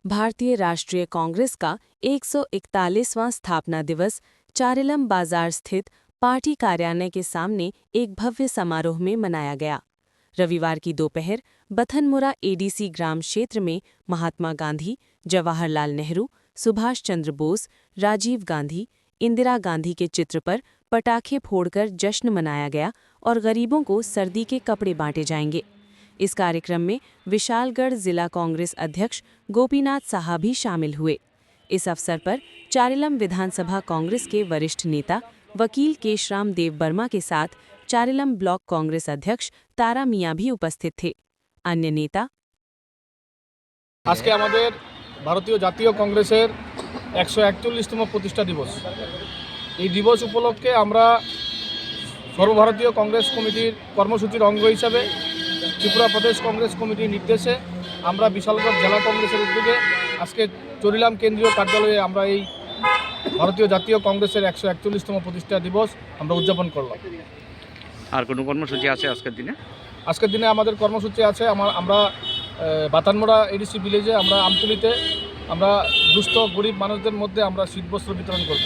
भारतीय राष्ट्रीय कांग्रेस का 141वां स्थापना दिवस चारिलम बाजार स्थित पार्टी कार्यालय के सामने एक भव्य समारोह में मनाया गया। रविवार की दोपहर बथनमुरा एडीसी ग्राम क्षेत्र में महात्मा गांधी, जवाहरलाल नेहरू, सुभाष चंद्र बोस, राजीव गांधी, इंदिरा गांधी के चित्र पर पटाखे फोड़कर जश्न मनाया गया और गरीबों को सर्दी के कपड़े बांटे जाएंगे। इस कार्यक्रम में विशालगढ़ जिला कांग्रेस अध्यक्ष गोपीनाथ साहा भी शामिल हुए। इस अवसर पर चारिलम विधानसभा कांग्रेस के वरिष्ठ नेता वकील केशराम देव वर्मा के साथ चारिलम ब्लॉक कांग्रेस अध्यक्ष तारा मियां भी उपस्थित थे। अन्य नेता आज के हमारे भारतीय जातीय कांग्रेसের 141তম প্রতিষ্ঠা দিবস। এই দিবস উপলক্ষে আমরা সর্বভারতীয় কংগ্রেস কমিটির কর্মসূচির অঙ্গ হিসাবে ত্রিপুরা প্রদেশ কংগ্রেস কমিটির নির্দেশে আমরা বিশালগড় জেলা কংগ্রেসের উদ্যোগে আজকে চরিলাম কেন্দ্রীয় কার্যালয়ে আমরা এই ভারতীয় জাতীয় কংগ্রেসের 141তম প্রতিষ্ঠা দিবস আমরা উদযাপন করলাম। আর কোনো কর্মসূচি আছে আজকের দিনে? আজকের দিনে আমাদের কর্মসূচি আছে আমরা বাতানমোড়া এডিসি ভিলেজে আমরা আমতলিতে আমরা দুস্থ গরিব মানুষদের মধ্যে আমরা শীতবস্ত্র বিতরণ করব।